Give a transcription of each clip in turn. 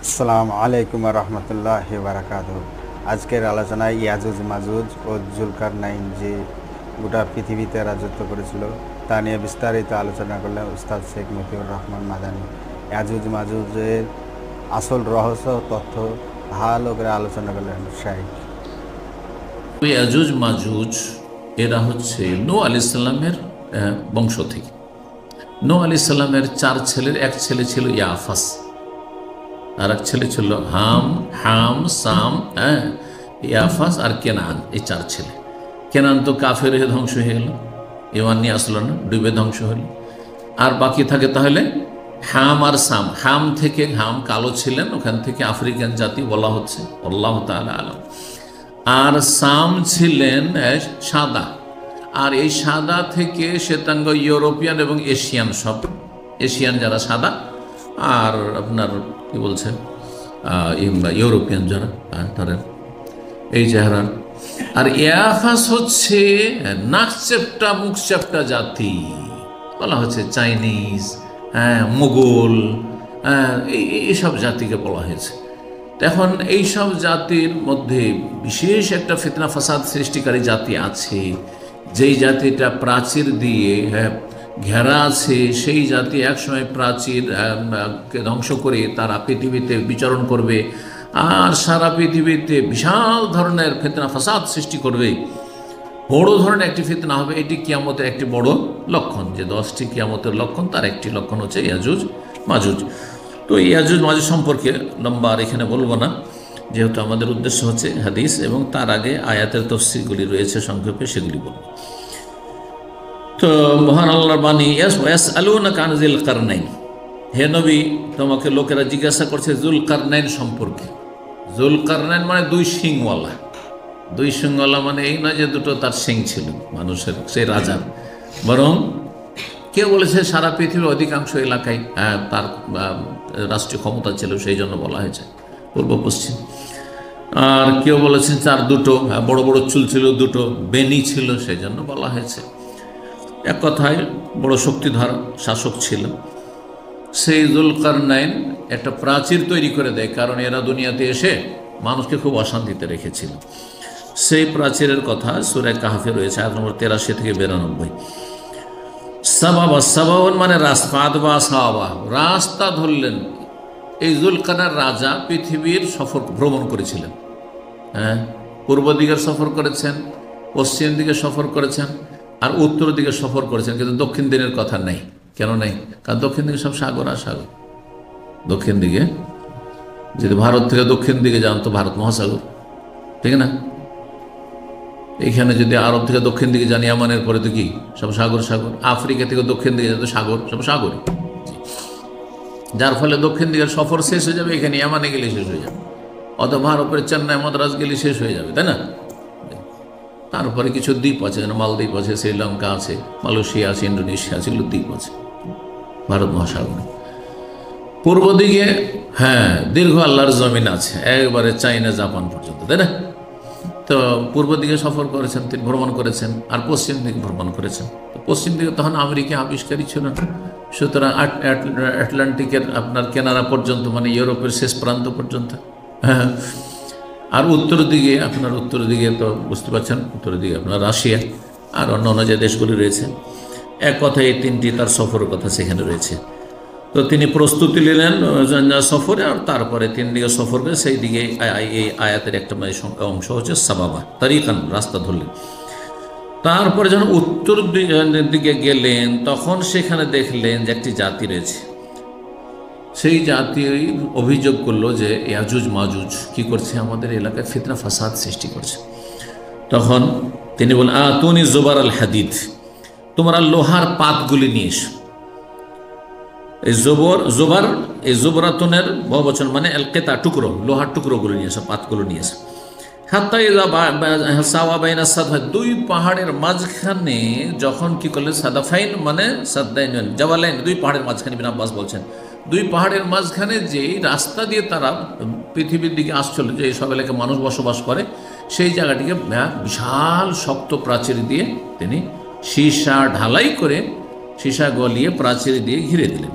আসসালামু আলাইকুম রহমতুল্লাহি বারাকাতুহু। আজকের আলোচনায় ইয়াজুজ মাজুজ ও জুলকারনাইন যে গোটা পৃথিবীতে রাজত্ব করেছিল তা নিয়ে বিস্তারিত আলোচনা করলেন উস্তাদ শেখ মতিউর রহমান মাদানী। ইয়াজুজ মাজুজের আসল রহস্য তথ্য ভালো করে আলোচনা করলেন শাইখ। ইয়াজুজ মাজুজ এরা হচ্ছে নূহ আলাইহিস সালামের বংশ থেকে। নূহ আলাইহিস সালামের 4 ছেলের এক ছেলে ছিল ইয়াফাস, আর এক ছেলে ছিল হাম, সাম, ইয়াফাস আর কেনান। এই 4 ছেলে। কেনান তো কাফের হয়ে ধ্বংস হয়ে গেল, ইমান নিয়ে আসলো না, ডুবে ধ্বংস হল। আর বাকি থাকে তাহলে হাম আর সাম। হাম থেকে, হাম কালো ছিলেন, ওখান থেকে আফ্রিকান জাতি বলা হচ্ছে, আল্লাহ তাআলা আলাম। আর সাম ছিলেন সাদা, আর এই সাদা থেকে শ্বেতাঙ্গ ইউরোপিয়ান এবং এশিয়ান, সব এশিয়ান যারা সাদা, আর আপনার কি বলছে ইউরোপিয়ান যারা ধরেন এই চেহারার। আর ইয়াফাস হচ্ছে নাক চেপটা মুখ চেপটা জাতি বলা হচ্ছে, চাইনিজ, মোগল, এইসব জাতিকে বলা হয়েছে। এখন এইসব জাতির মধ্যে বিশেষ একটা ফিতনা ফাসাদ সৃষ্টিকারী জাতি আছে, যেই জাতিটা প্রাচীর দিয়ে ঘেরা আছে। সেই জাতি একসময় প্রাচীর কে ধ্বংস করে তারা পৃথিবীতে বিচরণ করবে, আর সারা পৃথিবীতে বিশাল ধরনের ফিতনা ফাসাদ সৃষ্টি করবে। বড় ধরনের একটি ফিতনা হবে। এটি কিয়ামতের একটি বড় লক্ষণ, যে 10টি কিয়ামতের লক্ষণ, তার একটি লক্ষণ হচ্ছে ইয়াজুজ মাজুজ। তো ইয়াজুজ মাজুজ সম্পর্কে লম্বা আর এখানে বলবো না, যেহেতু আমাদের উদ্দেশ্য হচ্ছে হাদিস, এবং তার আগে আয়াতের তফসিরগুলি রয়েছে সংক্ষেপে, সেগুলি বলব। তো মহান আল্লাহর বাণী, ইয়াসআলুনাকা আন যিল কারনাইন, হে নবী তোমাকে লোকেরা জিজ্ঞাসা করছে জুলকারনাইন সম্পর্কে। জুলকারনাইন মানে 2 শিংওয়ালা। 2 শিংওয়ালা মানে এই নয় যে দুটো তার শিং ছিল মানুষের, সেই রাজার, বরং কেউ বলেছে সারা পৃথিবীর অধিকাংশ এলাকায় তার রাষ্ট্রীয় ক্ষমতা ছিল, সেই জন্য বলা হয়েছে পূর্ব পশ্চিম। আর কেউ বলেছেন দুটো বড় বড় চুল ছিল, দুটো বেনি ছিল, সেই জন্য বলা হয়েছে। এক কথায় বড় শক্তিধর শাসক ছিল। সেই জুলকারনাইন একটা প্রাচীর তৈরি করে দেয়, কারণ এরা দুনিয়াতে এসে মানুষকে খুব অশান্তিতে রেখেছিল। সেই প্রাচীরের কথা সূরা কাহফে রয়েছে, আয়াত নম্বর 83 থেকে 92। সাবাবান মানে রাস্তা ধরলেন। এই জুলকারনাইন রাজা পৃথিবীর ভ্রমণ করেছিলেন। পূর্ব দিকের সফর করেছেন, পশ্চিম দিকে সফর করেছেন, আর উত্তর দিকে সফর করেছেন, কিন্তু দক্ষিণ দিকের কথা নেই। কেন নেই? কারণ দক্ষিণ দিকে সব সাগর আর সাগর। দক্ষিণ দিকে যদি ভারত থেকে দক্ষিণ দিকে যান তো ভারত মহাসাগর, ঠিক না? এইখানে যদি আরব থেকে দক্ষিণ দিকে যান, ইয়ামানের পরে তো কি সব সাগর সাগর। আফ্রিকা থেকে দক্ষিণ দিকে যান তো সাগর, সব সাগর। যার ফলে দক্ষিণ দিকের সফর শেষ হয়ে যাবে, এখানে ইয়ামানে গেলে শেষ হয়ে যাবে, অথবা ভারতের চেন্নাই মাদ্রাজ গেলে শেষ হয়ে যাবে, তাই না? তারপরে কিছু দ্বীপ আছে, যেন মালদ্বীপ আছে, শ্রীলঙ্কা আছে, মালয়েশিয়া আছে, ইন্দোনেশিয়া আছে, এগুলো দ্বীপ আছে ভারত মহাসাগরে। পূর্ব দিকে দীর্ঘ আল্লাহর জমিন আছে, একবারে চাইনা জাপান পর্যন্ত, তাই না? তো পূর্ব দিকে সফর করেছেন, তিনি ভ্রমণ করেছেন, আর পশ্চিম দিকে ভ্রমণ করেছেন। তো পশ্চিম দিকে তখন আমেরিকা আবিষ্কারই ছিল না, সুতরাং আটলান্টিকের আপনার কেনারা পর্যন্ত, মানে ইউরোপের শেষ প্রান্ত পর্যন্ত। আর উত্তর দিকে তো বুঝতে পারছেন, উত্তর দিকে আপনার রাশিয়া আর অন্য যে দেশগুলি রয়েছে। এক কথায় এই 3টি তার সফরের কথা সেখানে রয়েছে। তো তিনি প্রস্তুতি নিলেন সফরে, আর তারপরে 3 দিকে সফর করে সেই দিকে এই আয়াতের একটা অংশ হচ্ছে সাবাবা, তারিকান, রাস্তা ধরলেন। তারপরে যখন উত্তর দিকে গেলেন, তখন সেখানে দেখলেন যে একটি জাতি রয়েছে। সেই জাতি অভিযোগ করলো যে ইয়াজুজ মাজুজ কি করছে, আমাদের এলাকায় ফিতনা ফাসাদ সৃষ্টি করছে। তখন তিনি বলেন, আতুনি জুবার আল হাদিদ, তোমরা লোহার পাতগুলি নিয়ে এসো। এই জোবার, এই জোবরাতনের বহুবচন, মানে এলকেতা, টুকরো, লোহার টুকরোগুলো নিয়ে এসো, পাতগুলো নিয়ে এসো। দুই পাহাড়ের মাঝখানে যখন কি করলেন, সাদাফাইন মানে সাদাইন জাওয়ালাইন, 2 পাহাড়ের মাঝখানে, ইবনে আব্বাস বলছেন 2 পাহাড়ের মাঝখানে যে রাস্তা দিয়ে তারা পৃথিবীর দিকে আসছিল, যে সব এলাকায় মানুষ বসবাস করে, সেই জায়গাটিকে বিশাল শক্ত প্রাচীর দিয়ে তিনি সীসা ঢালাই করে, সীসা গলিয়ে প্রাচীর দিয়ে ঘিরে দিলেন।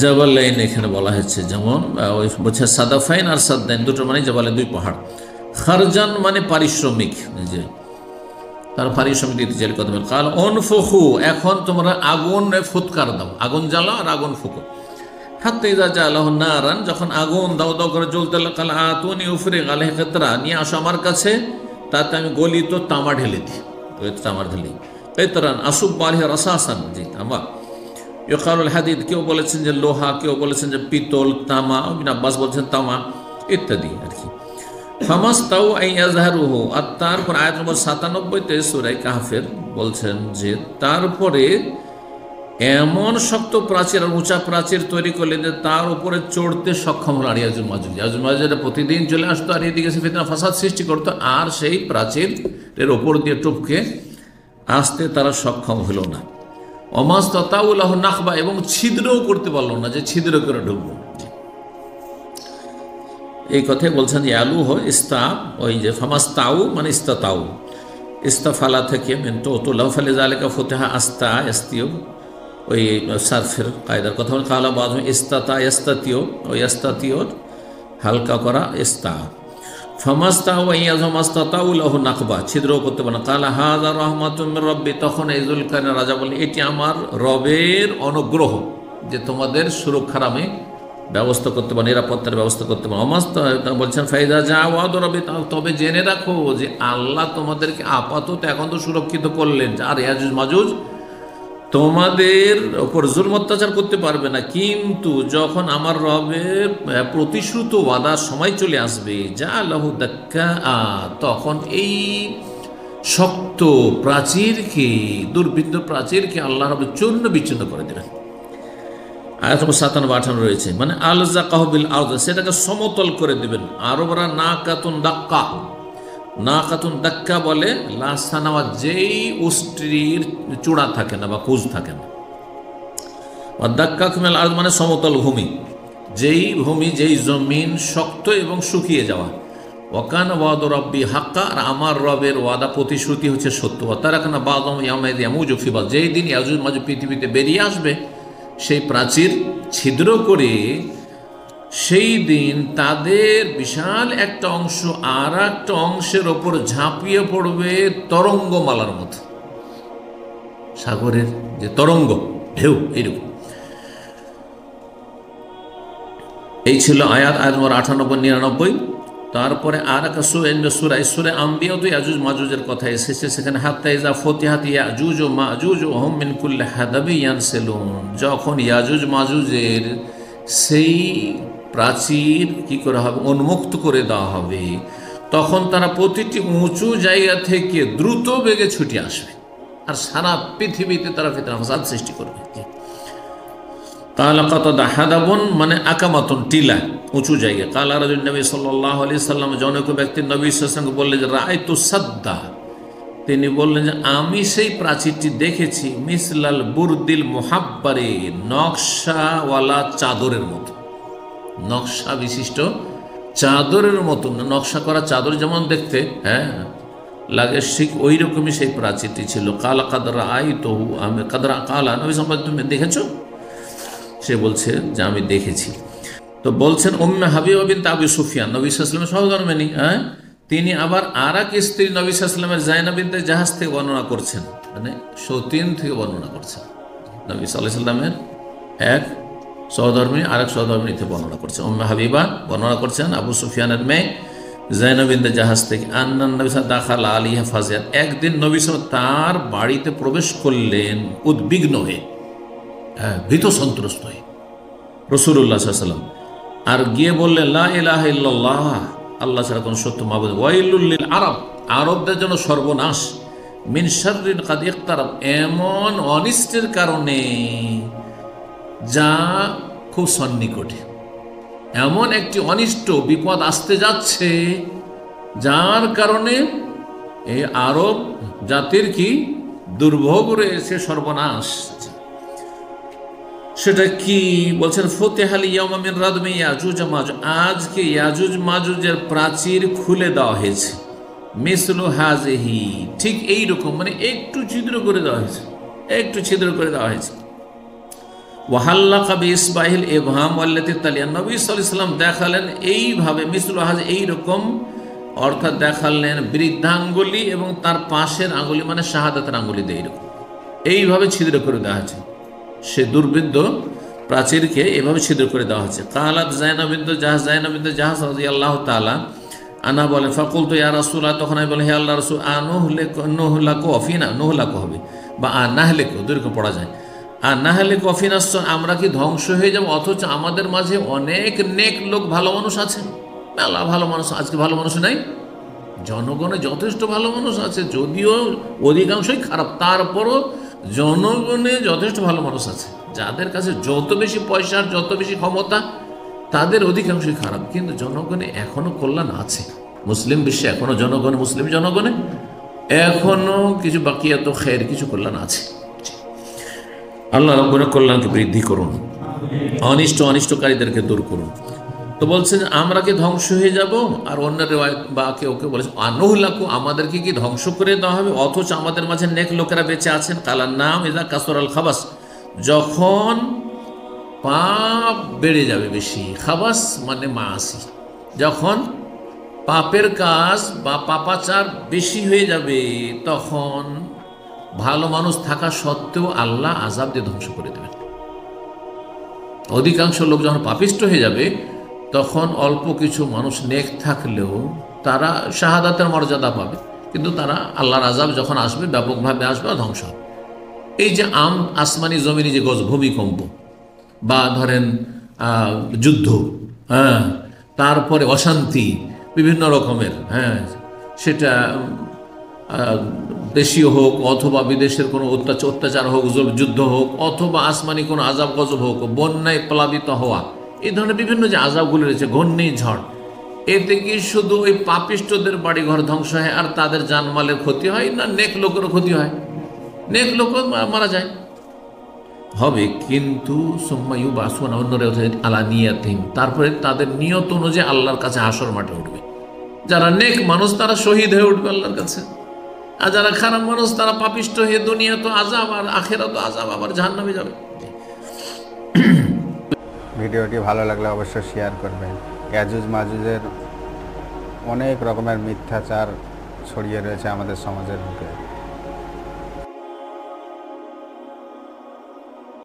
জাবালাইন এখানে বলা হয়েছে, যেমন ওই বলছে সাদাফাইন আর সাদ্দাইন, দুটো মানে জাবালাইন, দুই পাহাড়। খারজান মানে পারিশ্রমিক, যে তার পারিশ্রমিক দিতে চাইলে কথা বল। কাল অনফুখু, এখন তোমরা আগুন ফুৎকার দাও, আগুন জ্বালাও আর আগুন ফুকো। হাতে যা জ্বালাহ নারান, যখন আগুন দাও দাও করে জ্বলতে কাল আতুনি উফরে গালে ক্ষেত্রা, নিয়ে আসো আমার কাছে, তাতে আমি গলিত তামা ঢেলে দিই, তামা ঢেলে কেতরান আসুব বালিহ রাসাসান, জি তামা। ইকালুল হাদিদ, কেউ বলেছেন যে লোহা, কেউ বলেছেন যে পিতল, তামা, ইবনে আব্বাস বলছেন তামা ইত্যাদি আর কি। ফামাস্তাউ আই আযহারুহু, আর তারপর আয়াত নম্বর 97 সূরা কাহফের বলছেন যে তারপরে এমন শক্ত প্রাচীর আর উঁচা প্রাচীর তৈরি করলেন যে তার উপরে চড়তে সক্ষম হল। আর ইয়াজুজ মাজুজ, ইয়াজুজ মাজুজের প্রতিদিন চলে আসতো আর এদিকে সে ফিতনা ফাসাদ সৃষ্টি করতো, আর সেই প্রাচীরের ওপর দিয়ে টপকে আসতে তারা সক্ষম হলো না। অমাস্তাউলাহ নাখবা, এবং ছিদ্রও করতে পারলো না, যে ছিদ্র করে ঢুকবো। এই কথাই বলছেন যে আলু হয় ইস্তা, ওই যে ফামাস্তাউ মানে ইস্তাতাউ, ইস্তাফালা থেকে মেন্টো তোলাহ ফালে জালেকা ফতেহা আস্তা এস্তিও, ওই সার্ফের কায়দার কথা বলে। কালা বাদ ইস্তাতা ইস্তাতিও, ওই ইস্তাতিও হালকা করা ইস্তা। ফামাস্তাউ ইয়াজমাস্তাতাউলাহ নাকবা, ছিদ্রও করতে পারে না। কালা হাযা রাহমাতুম মির রাব্বি, তখন এই যুলকারনাইন রাজা বলেন এটি আমার রবের অনুগ্রহ, যে তোমাদের সুরক্ষার আমি ব্যবস্থা করতে পারে, নিরাপত্তার ব্যবস্থা করতে পারে। বলছেন ফাইদা যা ওয়াদ রবি, তবে জেনে রাখো যে আল্লাহ তোমাদেরকে আপাতত এখন তো সুরক্ষিত করলেন, আর ইয়াজুজ মাজুজ তোমাদের ওপর জুলম অত্যাচার করতে পারবে না, কিন্তু যখন আমার রবের প্রতিশ্রুত ওয়াদার সময় চলে আসবে, যা লাহু দাক্কা, তখন এই শক্ত প্রাচীরকে, দুর্বৃত্ত প্রাচীরকে আল্লাহ রব চূর্ণ বিচ্ছিন্ন করে দেবেন। আয়াত 57-58 রয়েছে, মানে আলজাকাহু বিল আরদ, সেটাকে সমতল করে দিবেন। আরবরা নাকাতুন দাক্কা, নাকাতুন দাক্কা বলে লাসানাওয়া, যেই উষ্ট্রির চূড়া থাকে না বা কুজ থাকে না। আর দাক্কা কুমিল আরদ মানে সমতল ভূমি, যেই ভূমি, যেই জমিন শক্ত এবং শুকিয়ে যাওয়া। ওয়াকান ওয়াদ রব্বি হাক্কা, আর আমার রবের ওয়াদা প্রতিশ্রুতি হচ্ছে সত্য। তারা কেন বাদম ইয়ামাইদ ইয়ামুজু ফি বাদ, যেই দিন ইয়াজুজ মাজুজ পৃথিবীতে বেরিয়ে আসবে, সেই প্রাচীর ছিদ্র করে সেই দিন তাদের বিশাল একটা অংশ আর একটা অংশের ওপর ঝাঁপিয়ে পড়বে তরঙ্গমালার মতো, সাগরের যে তরঙ্গ ঢেউ, এইরকম। এই ছিল আয়াত নম্বর 98-99। তারপরে আর একটা সূরা আম্বিয়া, তো ইয়াজুজ মাজুজের কথা এসেছে সেখানে। হাত্তা ইযা ফুতিহাত ইয়াজুজ ও মাজুজ ওয়া হুম মিন কুল্লি হাদাবি ইয়ানসিলুন, যখন ইয়াজুজ মাজুজের সেই প্রাচীর কি করা হবে, উন্মুক্ত করে দেওয়া হবে, তখন তারা প্রতিটি উঁচু জায়গা থেকে দ্রুত বেগে ছুটে আসবে, আর সারা পৃথিবীতে তারা ফিতনা ফাসাদ সৃষ্টি করবে। কালা কাতাদা হাদাবুন মানে আকামাতুন, টিলা, উঁচু জায়গা। কালা রাজুল নবী সাল্লাল্লাহু আলাইহি সাল্লাম, জনক ব্যক্তি নবী সাল্লাল্লাহু আলাইহি ওয়াসাল্লাম বললেন যে রাআইতু সাদ্দা, তিনি বললেন যে আমি সেই প্রাচীরটি দেখেছি, মিসলাল বুরদিল মুহাব্বারে, নকশাওয়ালা চাদরের মতো, নকশা বিশিষ্ট চাদরের মতো, নকশা করা চাদর যেমন দেখতে লাগে, ঠিক ওই রকমই সেই প্রাচীরটি ছিল। কালা কাদরা আই তহু, আমি কাদরা, কালা নবী সাল্লাল্লাহু আলাইহি, তুমি দেখেছো? সে বলছে যে আমি দেখেছি। তো বলছেন উম্মে হাবিবা বিনত আবি সুফিয়ান, নবী সাল্লাল্লাহু আলাইহি ওয়াসাল্লামের সহধর্মিণী, তিনি আবার আর এক স্ত্রী নবী সাল্লাল্লাহু আলাইহি ওয়াসাল্লামের যায়নাব বিনতে জাহাজ থেকে বর্ণনা করছেন, মানে সতীন থেকে বর্ণনা করছেন। নবী সাল্লাল্লাহু আলাইহি ওয়াসাল্লামের এক সহধর্মিণী আরেক সহধর্মিণীতে বর্ণনা করছেন। উম্মে হাবিবা বর্ণনা করছেন আবু সুফিয়ানের মেয়ে যায়নাব বিনতে জাহাজ থেকে, আন্নান নবী সাল্লাল্লাহু দাখালা আলাইহা ফাজিয়ান, একদিন নবী সাল্লাল্লাহু তার বাড়িতে প্রবেশ করলেন উদ্বিগ্ন হয়ে, ভীত সন্ত্রস্ত হয়ে রাসূলুল্লাহ সাল্লাল্লাহু আলাইহি ওয়াসাল্লাম, আর গিয়ে বললেন লা ইলাহা ইল্লাল্লাহ, আল্লাহ ছাড়া কোনো সত্য মাবুদ, ওয়াইলুল লিল আরব, আরবদের জন্য সর্বনাশ, মিন শাররিন কাদ ইকতারাব, এমন অনিষ্টের কারণে যা খুব সন্নিকটে, এমন একটি অনিষ্ট বিপদ আসতে যাচ্ছে যার কারণে এই আরব জাতির কি দুর্ভোগ রয়েছে, সর্বনাশ। সেটা কি বলছেন, ফতেহাল ইয়াউমা মিন রাদমি ইয়াজুজ মাজুজ, আজকে ইয়াজুজ মাজুজের প্রাচীর খুলে দেওয়া হয়েছে, মিসলু হাজিহি, ঠিক এই রকম, মানে একটু ছিদ্র করে দেওয়া হয়েছে, একটু ছিদ্র করে দেওয়া হয়েছে। ওয়াহাল্লাকা বিইসবাহিল ইবহাম ওয়াল্লাতি তালিয়া, নবী সাল্লাল্লাহু আলাইহি ওয়াসাল্লাম দেখালেন এইভাবে মিসলু হাজ, এইরকম, অর্থাৎ দেখালেন বৃদ্ধাঙ্গুলি এবং তার পাশের আঙ্গুলি মানে শাহাদাতের আঙ্গুলি দিয়ে এইরকম এইভাবে ছিদ্র করে দেওয়া হয়েছে। সে দুর্বৃদ্ধ প্রাচীরকে এভাবে ছিদ্র করে দেওয়া হচ্ছে। কালাত জায়নাব বিনতে জাহাজ রাদিয়াল্লাহু তাআলা আনা বলেন, ফাকুলতু ইয়া রাসূলুল্লাহ, তখন আমি বলি হে আল্লাহর রাসূল, নুহলাকু ফিনা, নুহলাকু হবে বা নাহলিকু, দুইরকম পড়া যায়। আর নাহলিকু ফিনা, আমরা কি ধ্বংস হয়ে যাব অথচ আমাদের মাঝে অনেক নেক লোক, ভালো মানুষ আছে। মেলা ভালো মানুষ, আজকে ভালো মানুষ নাই? জনগণে যথেষ্ট ভালো মানুষ আছে, যদিও অধিকাংশই খারাপ, তারপরও জনগণে যথেষ্ট ভালো মানুষ আছে। যাদের কাছে যত বেশি পয়সার, যত বেশি ক্ষমতা, তাদের অধিকাংশই খারাপ। কিন্তু জনগণে এখনো কল্যাণ আছে। মুসলিম বিশ্বে এখনো জনগণে, মুসলিম জনগণে এখনো কিছু বাকিয়াত খের, কিছু কল্যাণ আছে। আল্লাহ রাব্বুল কল্যাণকে বৃদ্ধি করুন, অনিষ্টকারীদেরকে দূর করুন। তো বলছেন আমরা কি ধ্বংস হয়ে যাব? আর অন্য রিওয়ায়াত বা কেউ কেউ বলেছে আনুহলাকু, আমাদেরকে কি ধ্বংস করে দেওয়া হবে অথচ আমাদের মাঝে নেক লোকেরা বেঁচে আছেন। কালার নাম ইদা কাসরাল খাবাস, যখন পাপ বেড়ে যাবে বেশি, খাবাস মানে মাসি, যখন পাপের কাজ বা পাপাচার বেশি হয়ে যাবে, তখন ভালো মানুষ থাকা সত্ত্বেও আল্লাহ আযাব দিয়ে ধ্বংস করে দেবেন। অধিকাংশ লোক যখন পাপিষ্ট হয়ে যাবে, তখন অল্প কিছু মানুষ নেক থাকলেও তারা শাহাদাতের মর্যাদা পাবে, কিন্তু তারা আল্লাহর আযাব যখন আসবে, ব্যাপকভাবে আসবে, ধ্বংস হবে। এই যে আসমানি জমিনি যে ভূমিকম্প বা ধরেন যুদ্ধ, হ্যাঁ, তারপরে অশান্তি বিভিন্ন রকমের, হ্যাঁ, সেটা দেশীয় হোক অথবা বিদেশের কোনো অত্যাচার হোক, যুদ্ধ হোক, অথবা আসমানি কোনো আযাব গজব হোক, বন্যায় প্লাবিত হওয়া, এই ধরনের বিভিন্ন যে আযাবগুলি রয়েছে, ঘূর্ণিঝড়, এতে কি শুধু ওই পাপিষ্টদের বাড়িঘর ধ্বংস হয় আর তাদের জানমালের ক্ষতি হয়, না নেক লোকেরও ক্ষতি হয়? নেক লোক মারা যায় হবে, কিন্তু সুম্মায়ু বাসুনা, অন্যরা আলা নিয়াতিহিম, তারপরে তাদের নিয়ত অনুযায়ী আল্লাহর কাছে হাসর মাঠে উঠবে। যারা নেক মানুষ তারা শহীদ হয়ে উঠবে আল্লাহর কাছে, আর যারা খারাপ মানুষ তারা পাপিষ্ট হয়ে দুনিয়া তো আযাব আর আখিরাত তো আযাব, আবার জাহান্নামে যাবে। ভিডিওটি ভালো লাগলে অবশ্যই শেয়ার করবেন। ইয়াজুজ মাজুজের অনেক রকমের মিথ্যাচার ছড়িয়ে রয়েছে আমাদের সমাজের বুকে।